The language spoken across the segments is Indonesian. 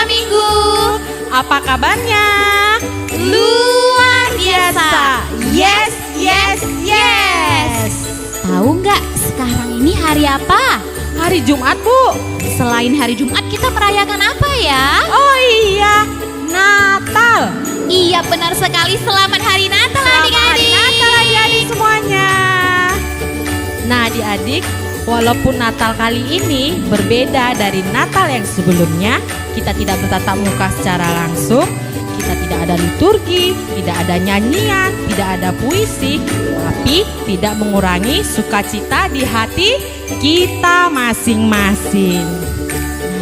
Sekolah Minggu. Apa kabarnya? Luar biasa. Yes, yes, yes. Tahu nggak sekarang ini hari apa? Hari Jumat, Bu. Selain hari Jumat kita merayakan apa ya? Oh iya, Natal. Iya benar sekali, selamat hari Natal adik-adik. Hari Natal adik-adik semuanya. Nah adik-adik, walaupun Natal kali ini berbeda dari Natal yang sebelumnya, kita tidak bertatap muka secara langsung, kita tidak ada liturgi, tidak ada nyanyian, tidak ada puisi, tapi tidak mengurangi sukacita di hati kita masing-masing.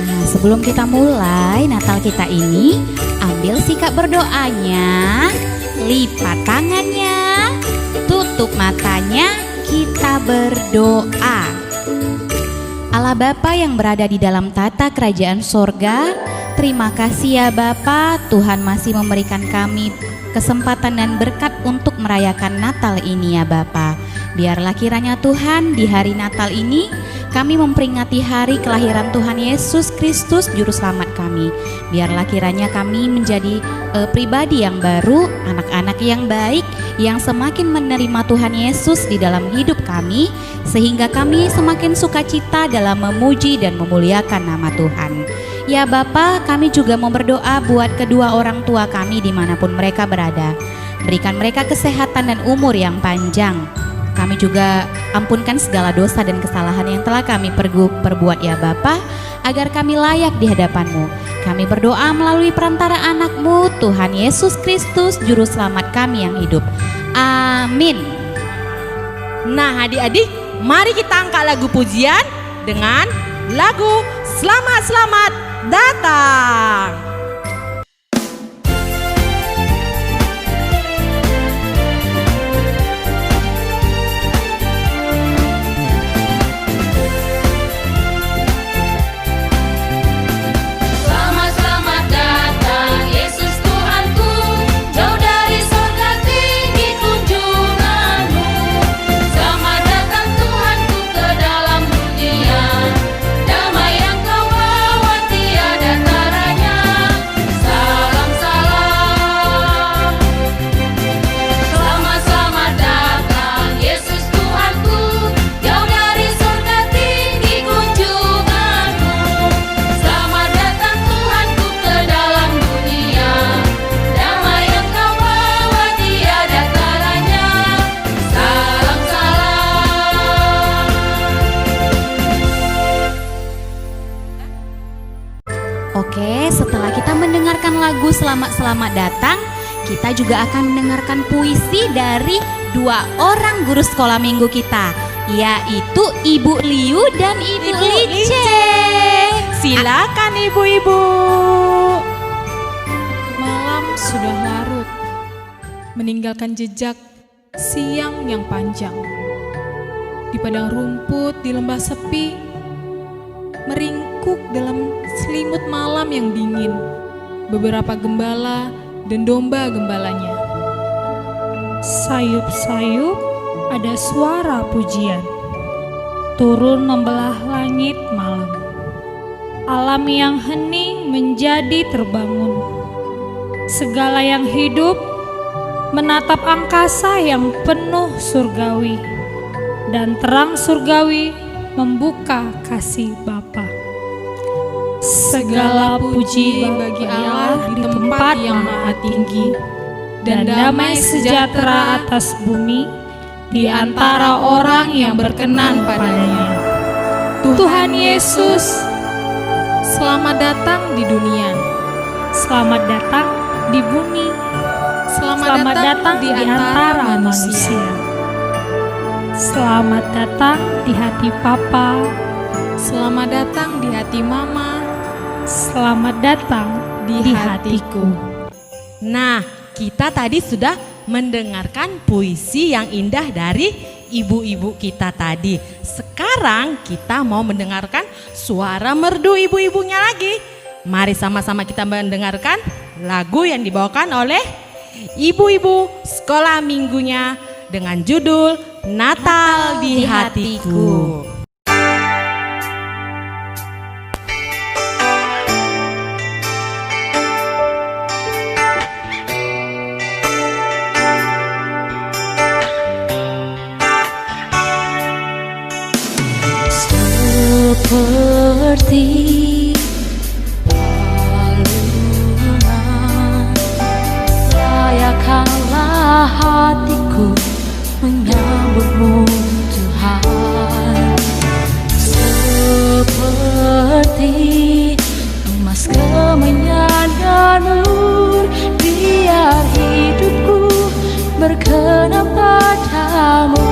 Nah, sebelum kita mulai Natal kita ini, ambil sikap berdoanya, lipat tangannya, tutup matanya, kita berdoa. Allah Bapa yang berada di dalam tata kerajaan sorga, terima kasih ya Bapa, Tuhan masih memberikan kami kesempatan dan berkat untuk merayakan Natal ini ya Bapa. Biarlah kiranya Tuhan di hari Natal ini kami memperingati hari kelahiran Tuhan Yesus Kristus Juru Selamat kami. Biarlah kiranya kami menjadi pribadi yang baru, anak-anak yang baik, yang semakin menerima Tuhan Yesus di dalam hidup kami, sehingga kami semakin sukacita dalam memuji dan memuliakan nama Tuhan. Ya Bapa, kami juga mau berdoa buat kedua orang tua kami dimanapun mereka berada. Berikan mereka kesehatan dan umur yang panjang. Kami juga ampunkan segala dosa dan kesalahan yang telah kami perbuat ya Bapa, agar kami layak di hadapan-Mu. Kami berdoa melalui perantara anak-Mu, Tuhan Yesus Kristus, Juru Selamat kami yang hidup. Amin. Nah adik-adik, mari kita angkat lagu pujian dengan lagu Selamat-selamat datang. Oke, setelah kita mendengarkan lagu Selamat-selamat datang, kita juga akan mendengarkan puisi dari dua orang guru sekolah minggu kita, yaitu Ibu Liu dan Ibu Lice. Silakan ibu-ibu. Malam sudah larut, meninggalkan jejak siang yang panjang. Di padang rumput, di lembah sepi, meringkuk dalam selimut malam yang dingin, beberapa gembala dan domba-gembalanya. Sayup-sayup ada suara pujian, turun membelah langit malam. Alam yang hening menjadi terbangun. Segala yang hidup menatap angkasa yang penuh surgawi, dan terang surgawi membuka kasih Bapa. Segala puji bagi Allah di tempat yang maha tinggi, dan damai sejahtera atas bumi di antara orang yang berkenan padanya. Tuhan Yesus, selamat datang di dunia. Selamat datang di bumi. Selamat datang di antara manusia. Selamat datang di hati Papa. Selamat datang di hati Mama. Selamat datang di hatiku. Nah, kita tadi sudah mendengarkan puisi yang indah dari ibu-ibu kita tadi. Sekarang kita mau mendengarkan suara merdu ibu-ibunya lagi. Mari sama-sama kita mendengarkan lagu yang dibawakan oleh ibu-ibu sekolah minggunya dengan judul Natal di Hatiku. berkenan padamu.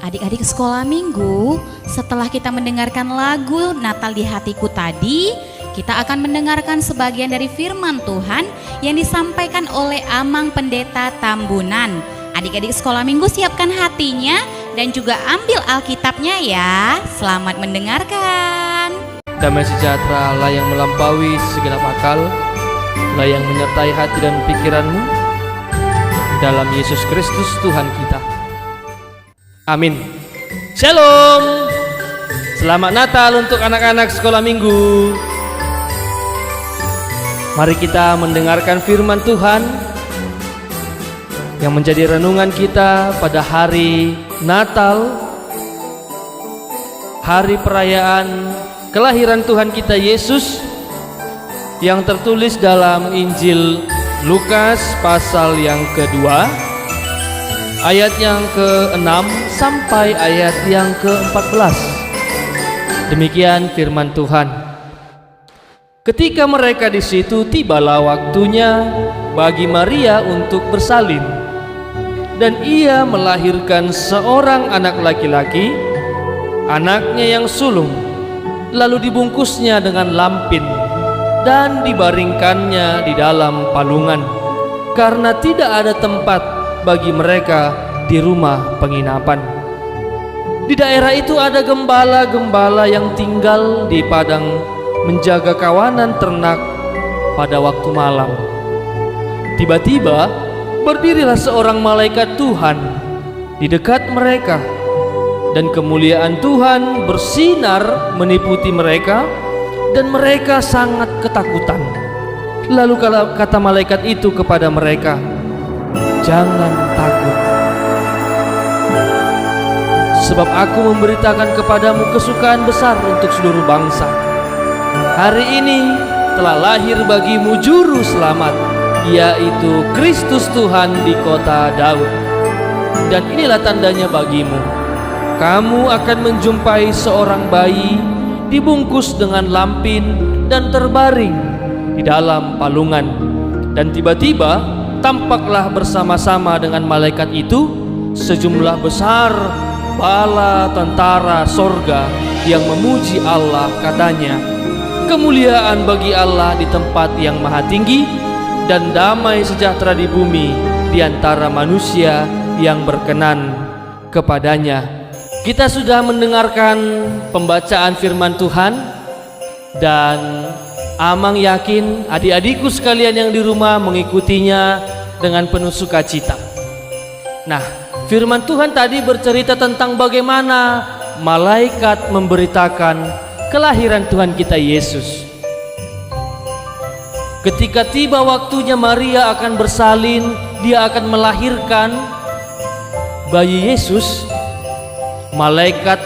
Adik-adik sekolah minggu, setelah kita mendengarkan lagu Natal di Hatiku tadi, kita akan mendengarkan sebagian dari firman Tuhan yang disampaikan oleh Amang Pendeta Tambunan. Adik-adik sekolah minggu siapkan hatinya dan juga ambil Alkitabnya ya. Selamat mendengarkan. Damai sejahtera Allah yang melampaui segenap akal, Allah yang menyertai hati dan pikiranmu, dalam Yesus Kristus Tuhan kita. Amin. Shalom. Selamat Natal untuk anak-anak sekolah minggu. Mari kita mendengarkan firman Tuhan yang menjadi renungan kita pada hari Natal, hari perayaan kelahiran Tuhan kita Yesus, yang tertulis dalam Injil Lukas pasal yang kedua, ayat yang ke-6 sampai ayat yang ke-14. Demikian firman Tuhan. Ketika mereka di situ, tibalah waktunya bagi Maria untuk bersalin, dan ia melahirkan seorang anak laki-laki, anaknya yang sulung. Lalu dibungkusnya dengan lampin dan dibaringkannya di dalam palungan, karena tidak ada tempat bagi mereka di rumah penginapan. Di daerah itu ada gembala-gembala yang tinggal di padang menjaga kawanan ternak pada waktu malam. Tiba-tiba berdirilah seorang malaikat Tuhan di dekat mereka, dan kemuliaan Tuhan bersinar meniputi mereka, dan mereka sangat ketakutan. Lalu kata malaikat itu kepada mereka, "Jangan takut, sebab aku memberitakan kepadamu kesukaan besar untuk seluruh bangsa. Hari ini telah lahir bagimu juru selamat, yaitu Kristus Tuhan di kota Daud. Dan inilah tandanya bagimu, kamu akan menjumpai seorang bayi dibungkus dengan lampin dan terbaring di dalam palungan. Dan tiba-tiba tampaklah bersama-sama dengan malaikat itu sejumlah besar bala tentara sorga yang memuji Allah, katanya, kemuliaan bagi Allah di tempat yang maha tinggi, dan damai sejahtera di bumi di antara manusia yang berkenan kepadanya. Kita sudah mendengarkan pembacaan firman Tuhan, dan Amang yakin adik-adikku sekalian yang di rumah mengikutinya dengan penuh sukacita. Nah, firman Tuhan tadi bercerita tentang bagaimana malaikat memberitakan kelahiran Tuhan kita Yesus. Ketika tiba waktunya Maria akan bersalin, dia akan melahirkan bayi Yesus, malaikat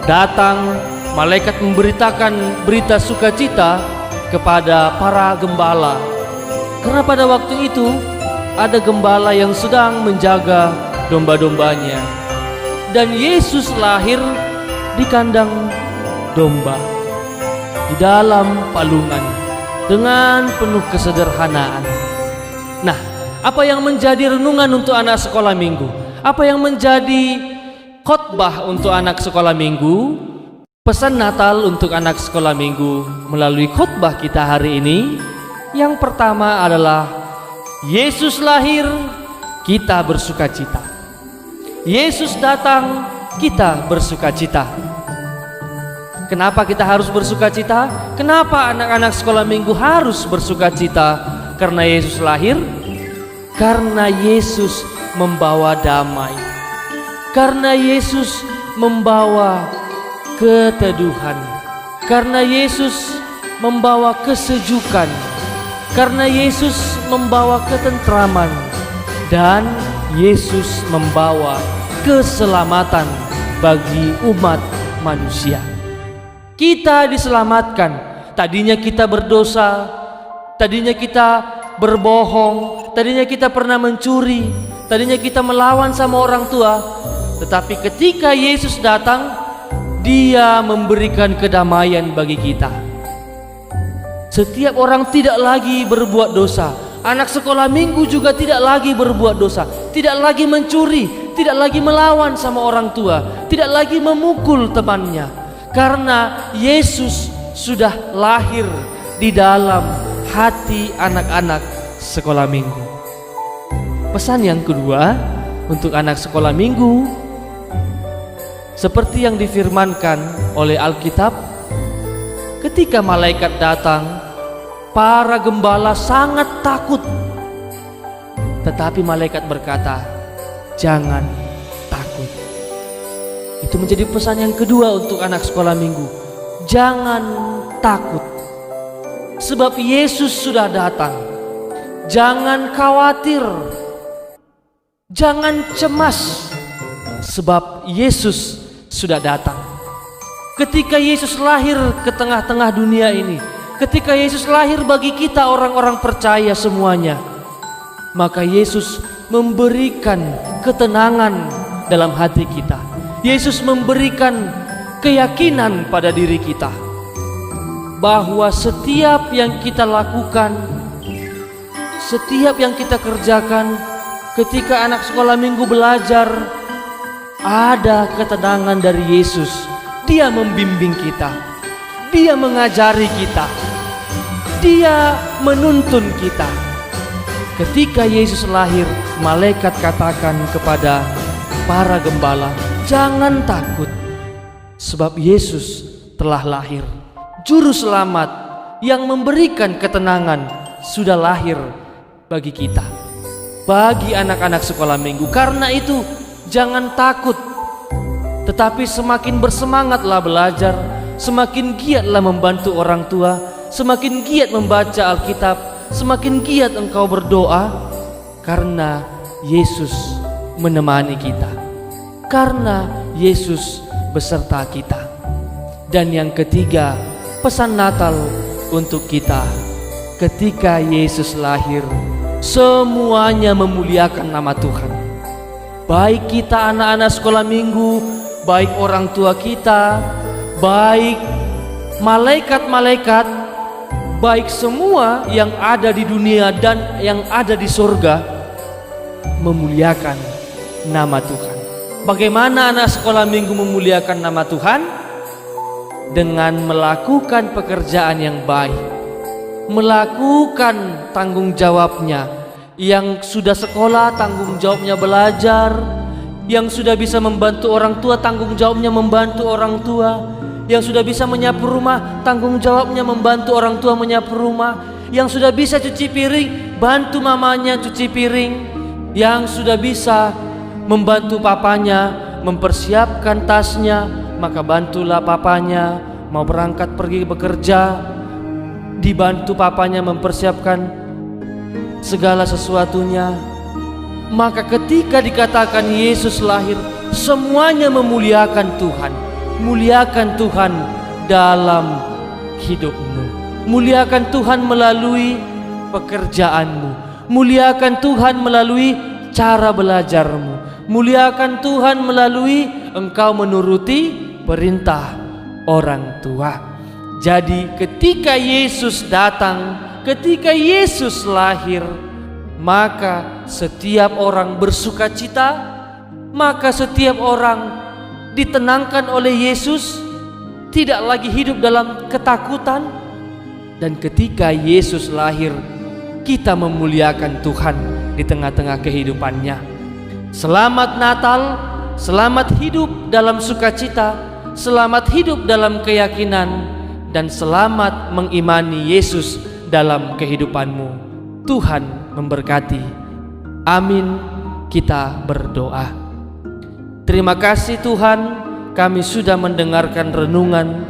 datang, malaikat memberitakan berita sukacita kepada para gembala. Karena pada waktu itu ada gembala yang sedang menjaga domba-dombanya, dan Yesus lahir di kandang domba, di dalam palungan, dengan penuh kesederhanaan. Nah, apa yang menjadi renungan untuk anak sekolah minggu? Apa yang menjadi khotbah untuk anak sekolah minggu? Pesan Natal untuk anak sekolah minggu melalui khotbah kita hari ini, yang pertama adalah Yesus lahir, kita bersukacita. Yesus datang, kita bersukacita. Kenapa kita harus bersukacita? Kenapa anak-anak sekolah minggu harus bersukacita? Karena Yesus lahir, karena Yesus membawa damai, karena Yesus membawa keteduhan, karena Yesus membawa kesejukan, karena Yesus membawa ketentraman, dan Yesus membawa keselamatan bagi umat manusia. Kita diselamatkan. Tadinya kita berdosa, tadinya kita berbohong, tadinya kita pernah mencuri, tadinya kita melawan sama orang tua. Tetapi ketika Yesus datang, Dia memberikan kedamaian bagi kita. Setiap orang tidak lagi berbuat dosa. Anak sekolah minggu juga tidak lagi berbuat dosa, tidak lagi mencuri, tidak lagi melawan sama orang tua, tidak lagi memukul temannya, karena Yesus sudah lahir di dalam hati anak-anak sekolah minggu. Pesan yang kedua untuk anak sekolah minggu, seperti yang difirmankan oleh Alkitab, ketika malaikat datang, para gembala sangat takut. Tetapi malaikat berkata, jangan takut. Itu menjadi pesan yang kedua untuk anak sekolah minggu. Jangan takut, sebab Yesus sudah datang. Jangan khawatir, jangan cemas, sebab Yesus sudah datang. Ketika Yesus lahir ke tengah-tengah dunia ini, ketika Yesus lahir bagi kita orang-orang percaya semuanya, maka Yesus memberikan ketenangan dalam hati kita. Yesus memberikan keyakinan pada diri kita bahwa setiap yang kita lakukan, setiap yang kita kerjakan, ketika anak sekolah minggu belajar, ada ketenangan dari Yesus. Dia membimbing kita, Dia mengajari kita, Dia menuntun kita. Ketika Yesus lahir, malaikat katakan kepada para gembala, jangan takut, sebab Yesus telah lahir. Juru selamat yang memberikan ketenangan sudah lahir bagi kita, bagi anak-anak sekolah minggu. Karena itu jangan takut, tetapi semakin bersemangatlah belajar, semakin giatlah membantu orang tua, semakin giat membaca Alkitab, semakin giat engkau berdoa, karena Yesus menemani kita, karena Yesus beserta kita. Dan yang ketiga, pesan Natal untuk kita. Ketika Yesus lahir, semuanya memuliakan nama Tuhan. baik kita anak-anak sekolah minggu, baik orang tua kita, baik malaikat-malaikat, baik semua yang ada di dunia dan yang ada di surga memuliakan nama Tuhan. Bagaimana anak sekolah minggu memuliakan nama Tuhan? Dengan melakukan pekerjaan yang baik, melakukan tanggung jawabnya. Yang sudah sekolah tanggung jawabnya belajar, yang sudah bisa membantu orang tua tanggung jawabnya membantu orang tua, yang sudah bisa menyapu rumah tanggung jawabnya membantu orang tua menyapu rumah, yang sudah bisa cuci piring bantu mamanya cuci piring, yang sudah bisa membantu papanya mempersiapkan tasnya, maka bantulah papanya mau berangkat pergi bekerja, dibantu papanya mempersiapkan segala sesuatunya. Maka ketika dikatakan Yesus lahir, semuanya memuliakan Tuhan. Muliakan Tuhan dalam hidupmu, muliakan Tuhan melalui pekerjaanmu, muliakan Tuhan melalui cara belajarmu, muliakan Tuhan melalui engkau menuruti perintah orang tua. Jadi ketika Yesus datang, ketika Yesus lahir, maka setiap orang bersuka cita, maka setiap orang ditenangkan oleh Yesus, tidak lagi hidup dalam ketakutan. Dan ketika Yesus lahir, kita memuliakan Tuhan di tengah-tengah kehidupannya. Selamat Natal, selamat hidup dalam sukacita, selamat hidup dalam keyakinan, dan selamat mengimani Yesus dalam kehidupanmu. Tuhan memberkati. Amin. Kita berdoa. Terima kasih Tuhan, kami sudah mendengarkan renungan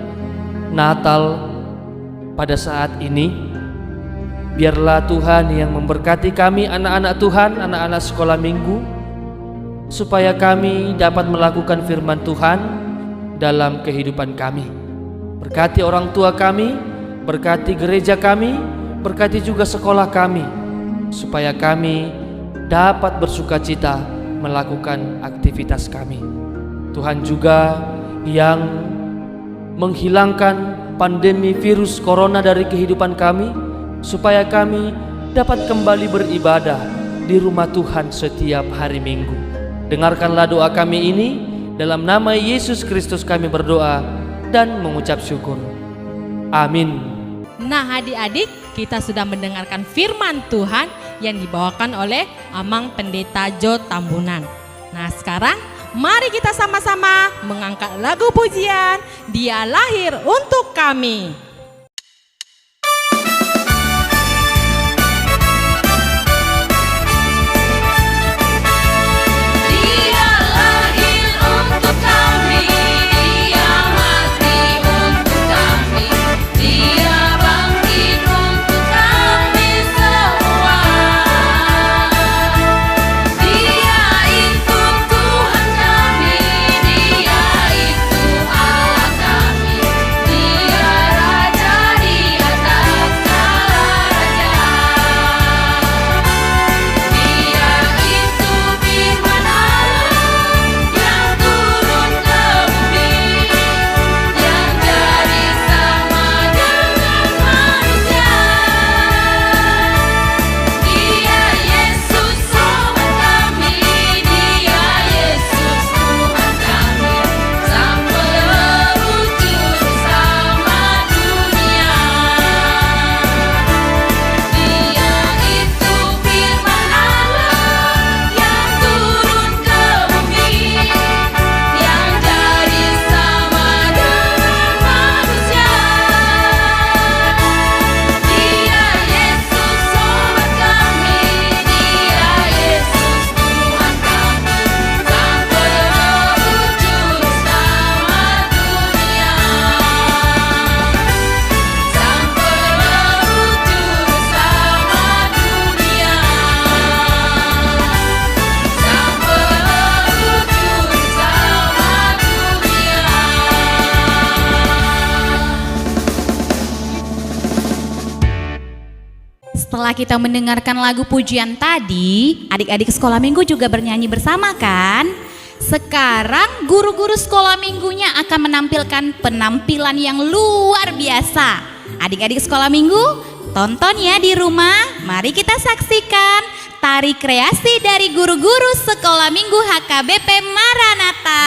Natal pada saat ini. Biarlah Tuhan yang memberkati kami anak-anak Tuhan, anak-anak sekolah minggu, supaya kami dapat melakukan firman Tuhan dalam kehidupan kami. Berkati orang tua kami, berkati gereja kami, berkati juga sekolah kami, supaya kami dapat bersukacita melakukan aktivitas kami. Tuhan juga yang menghilangkan pandemi virus corona dari kehidupan kami, supaya kami dapat kembali beribadah di rumah Tuhan setiap hari Minggu. Dengarkanlah doa kami ini, dalam nama Yesus Kristus kami berdoa dan mengucap syukur. Amin. Nah adik-adik, kita sudah mendengarkan firman Tuhan yang dibawakan oleh Amang Pendeta Jo Tambunan. Nah sekarang mari kita sama-sama mengangkat lagu pujian Dia Lahir Untuk Kami. Dia Setelah kita mendengarkan lagu pujian tadi, adik-adik sekolah minggu juga bernyanyi bersama kan? Sekarang guru-guru sekolah minggunya akan menampilkan penampilan yang luar biasa. Adik-adik sekolah minggu, tonton ya di rumah. Mari kita saksikan tari kreasi dari guru-guru sekolah minggu HKBP Maranatha.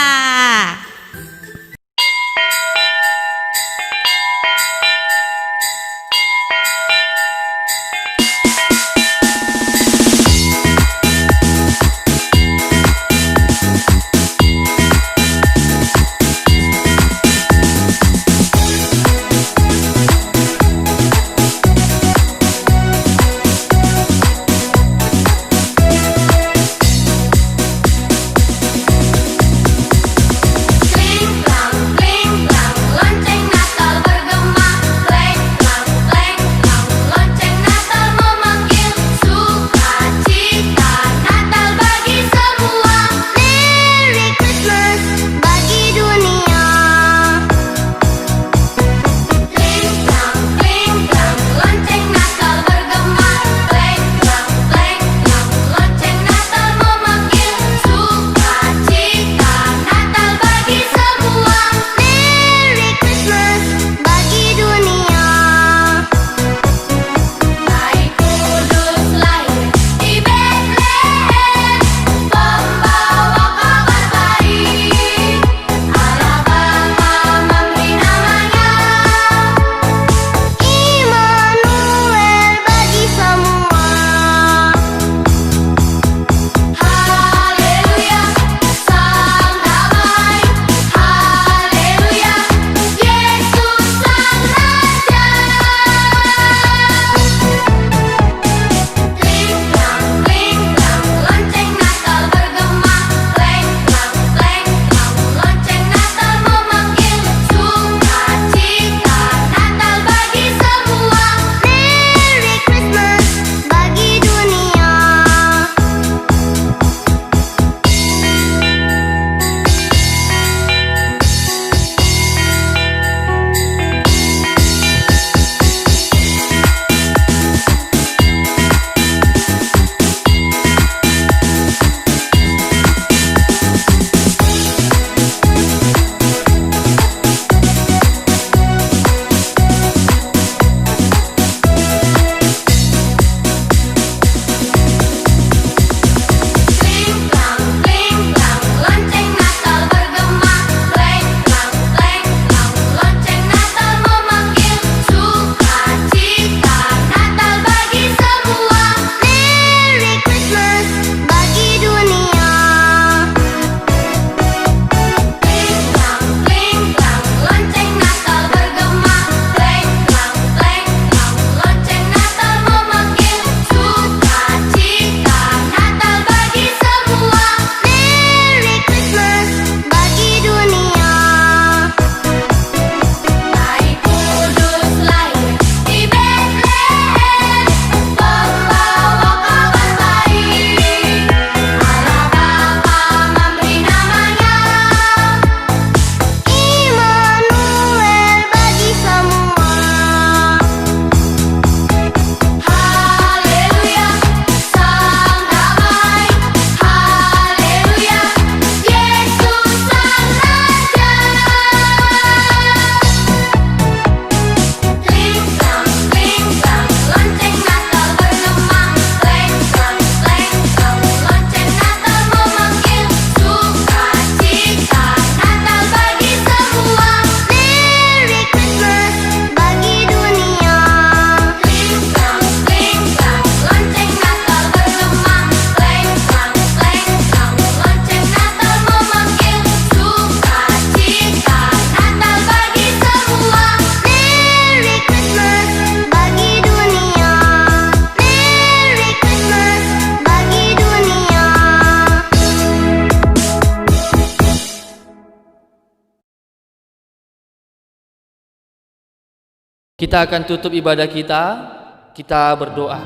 Kita akan tutup ibadah kita berdoa.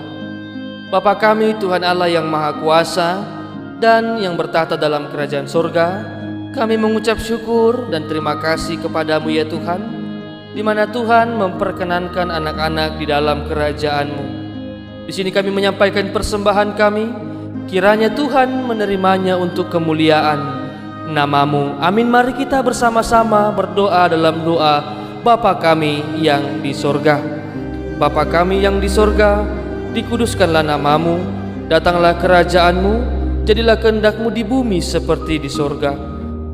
Bapa kami, Tuhan Allah yang Maha Kuasa dan yang bertahta dalam kerajaan surga, kami mengucap syukur dan terima kasih kepadamu ya Tuhan, di mana Tuhan memperkenankan anak-anak di dalam kerajaan-Mu. Di Di sini kami menyampaikan persembahan kami, kiranya Tuhan menerimanya untuk kemuliaan nama-Mu. Amin. Mari kita bersama-sama berdoa dalam doa Bapa kami yang di sorga. Bapa kami yang di sorga, dikuduskanlah nama-Mu, datanglah kerajaan-Mu, jadilah kehendak-Mu di bumi seperti di sorga.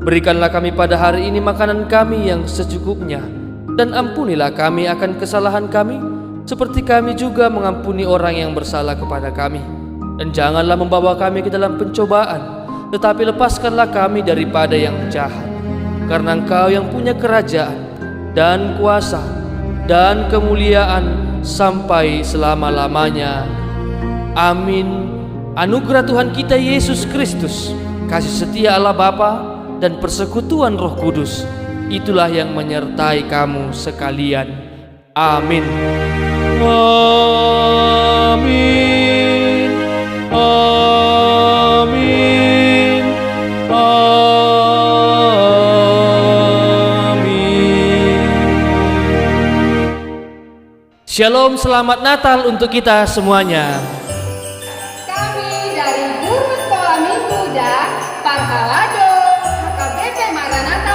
Berikanlah kami pada hari ini makanan kami yang secukupnya, dan ampunilah kami akan kesalahan kami, seperti kami juga mengampuni orang yang bersalah kepada kami. Dan janganlah membawa kami ke dalam pencobaan, tetapi lepaskanlah kami daripada yang jahat. Karena Engkau yang punya kerajaan dan kuasa dan kemuliaan sampai selama-lamanya. Amin. Anugerah Tuhan kita Yesus Kristus, kasih setia Allah Bapa, dan persekutuan Roh Kudus, itulah yang menyertai kamu sekalian. Amin. Amin. Amin. Amin. Shalom, selamat Natal untuk kita semuanya. Kami dari Guru Sekolah Minggu dan Parhalado HKBP Maranatha